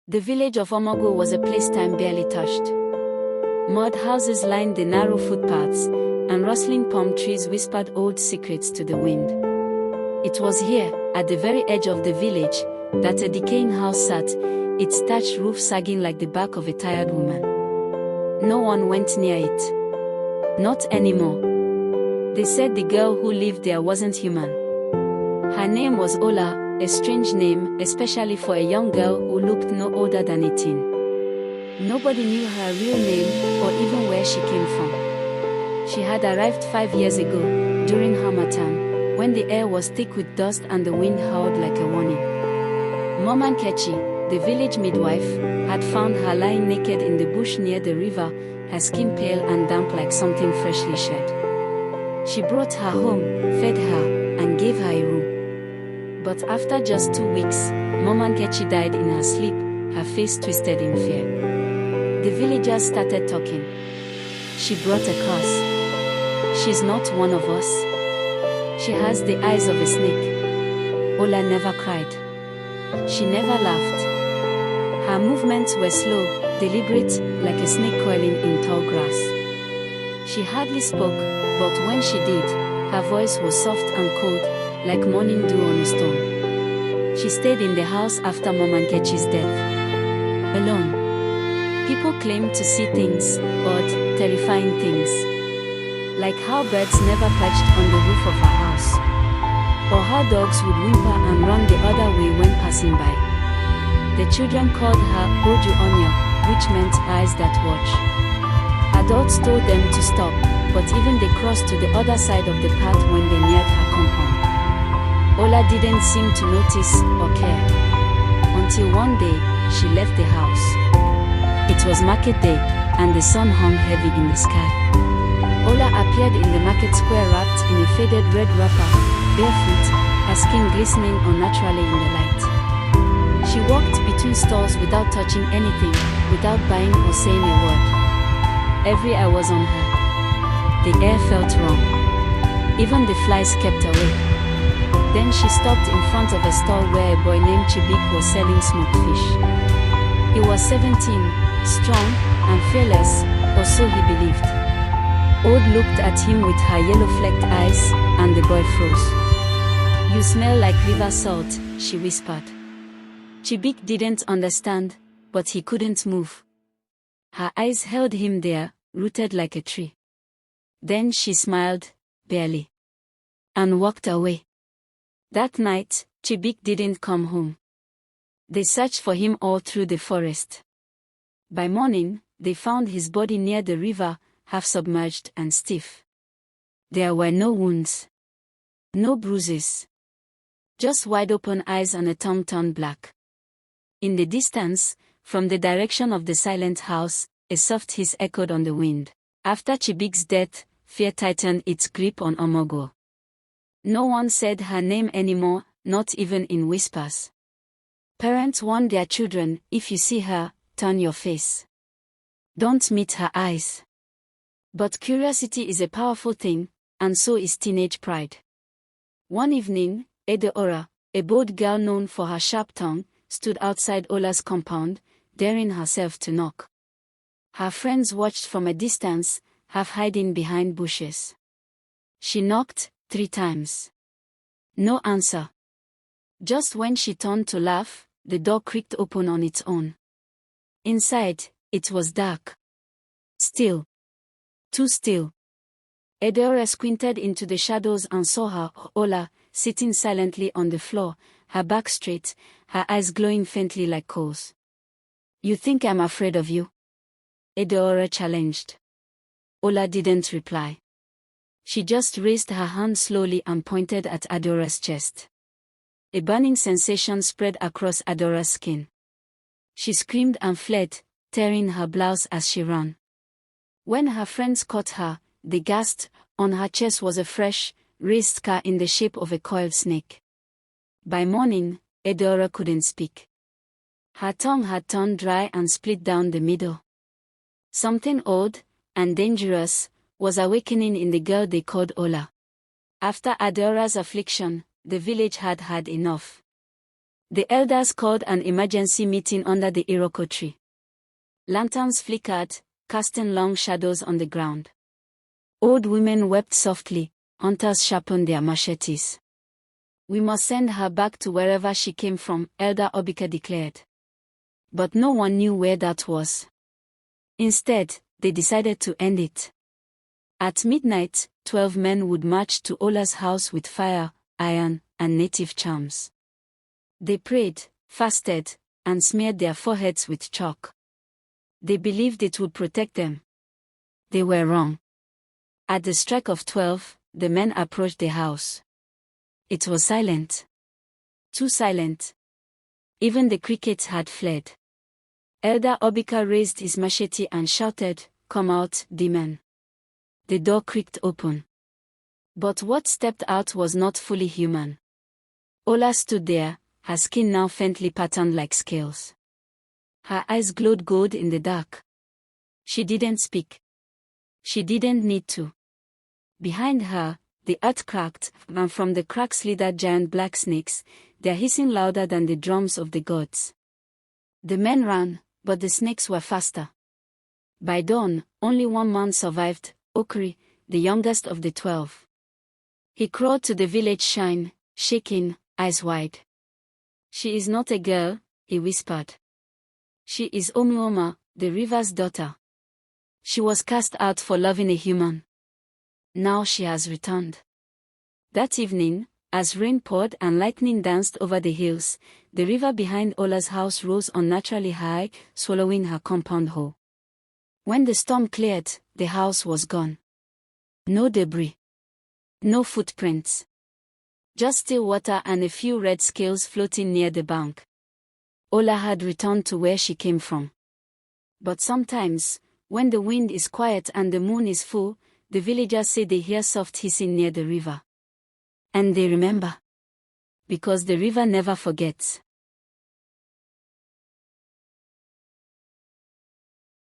The village of Omogo was a place time barely touched. Mud houses lined the narrow footpaths, and rustling palm trees whispered old secrets to the wind. It was here, at the very edge of the village, that a decaying house sat, its thatched roof sagging like the back of a tired woman. No one went near it. Not anymore. They said the girl who lived there wasn't human. Her name was Ola, a strange name, especially for a young girl who looked no older than 18. Nobody knew her real name, or even where she came from. She had arrived 5 years ago, during Harmattan, when the air was thick with dust and the wind howled like a warning. Mama Nkechi, the village midwife, had found her lying naked in the bush near the river, her skin pale and damp like something freshly shed. She brought her home, fed her, and gave her a room. But after just 2 weeks, Mama Nkechi died in her sleep, her face twisted in fear. The villagers started talking. She brought a curse. She's not one of us. She has the eyes of a snake. Ola never cried. She never laughed. Her movements were slow, deliberate, like a snake coiling in tall grass. She hardly spoke, but when she did, her voice was soft and cold, like morning dew on a stone. She stayed in the house after Mama Nkechi's death. Alone. People claimed to see things, odd, terrifying things. Like how birds never perched on the roof of her house. Or how dogs would whimper and run the other way when passing by. The children called her Oju Onya, which meant eyes that watch. Adults told them to stop, but even they crossed to the other side of the path when they neared her compound. Ola didn't seem to notice or care. Until one day, she left the house. It was market day, and the sun hung heavy in the sky. Ola appeared in the market square wrapped in a faded red wrapper, barefoot, her skin glistening unnaturally in the light. She walked between stalls without touching anything, without buying or saying a word. Every eye was on her. The air felt wrong. Even the flies kept away. Then she stopped in front of a stall where a boy named Chibik was selling smoked fish. He was 17, strong, and fearless, or so he believed. Ode looked at him with her yellow-flecked eyes, and the boy froze. "You smell like river salt," she whispered. Chibik didn't understand, but he couldn't move. Her eyes held him there, rooted like a tree. Then she smiled, barely, and walked away. That night, Chibik didn't come home. They searched for him all through the forest. By morning, they found his body near the river, half submerged and stiff. There were no wounds. No bruises. Just wide-open eyes and a tongue turned black. In the distance, from the direction of the silent house, a soft hiss echoed on the wind. After Chibik's death, fear tightened its grip on Omogo. No one said her name anymore, not even in whispers. Parents warned their children, if you see her, turn your face. Don't meet her eyes. But curiosity is a powerful thing, and so is teenage pride. One evening, Edeora, a bold girl known for her sharp tongue, stood outside Ola's compound, daring herself to knock. Her friends watched from a distance, half hiding behind bushes. She knocked 3 times. No answer. Just when she turned to laugh, the door creaked open on its own. Inside, it was dark. Still. Too still. Edeora squinted into the shadows and saw her, Ola, sitting silently on the floor, her back straight, her eyes glowing faintly like coals. "You think I'm afraid of you?" Edeora challenged. Ola didn't reply. She just raised her hand slowly and pointed at Adora's chest. A burning sensation spread across Adora's skin. She screamed and fled, tearing her blouse as she ran. When her friends caught her, they gasped. On her chest was a fresh, raised scar in the shape of a coiled snake. By morning, Edora couldn't speak. Her tongue had turned dry and split down the middle. Something odd, and dangerous, was awakening in the girl they called Ola. After Adora's affliction, the village had had enough. The elders called an emergency meeting under the Iroko tree. Lanterns flickered, casting long shadows on the ground. Old women wept softly, hunters sharpened their machetes. "We must send her back to wherever she came from," Elder Obika declared. But no one knew where that was. Instead, they decided to end it. At midnight, 12 men would march to Ola's house with fire, iron, and native charms. They prayed, fasted, and smeared their foreheads with chalk. They believed it would protect them. They were wrong. At the strike of 12, the men approached the house. It was silent. Too silent. Even the crickets had fled. Elder Obika raised his machete and shouted, "Come out, demon." The door creaked open. But what stepped out was not fully human. Ola stood there, her skin now faintly patterned like scales. Her eyes glowed gold in the dark. She didn't speak. She didn't need to. Behind her, the earth cracked, and from the cracks slithered giant black snakes, their hissing louder than the drums of the gods. The men ran, but the snakes were faster. By dawn, only one man survived, Okri, the youngest of the 12. He crawled to the village shrine, shaking, eyes wide. "She is not a girl," he whispered. "She is Omuoma, the river's daughter. She was cast out for loving a human. Now she has returned." That evening, as rain poured and lightning danced over the hills, the river behind Ola's house rose unnaturally high, swallowing her compound whole. When the storm cleared, the house was gone. No debris. No footprints. Just still water and a few red scales floating near the bank. Ola had returned to where she came from. But sometimes, when the wind is quiet and the moon is full, the villagers say they hear soft hissing near the river. And they remember. Because the river never forgets.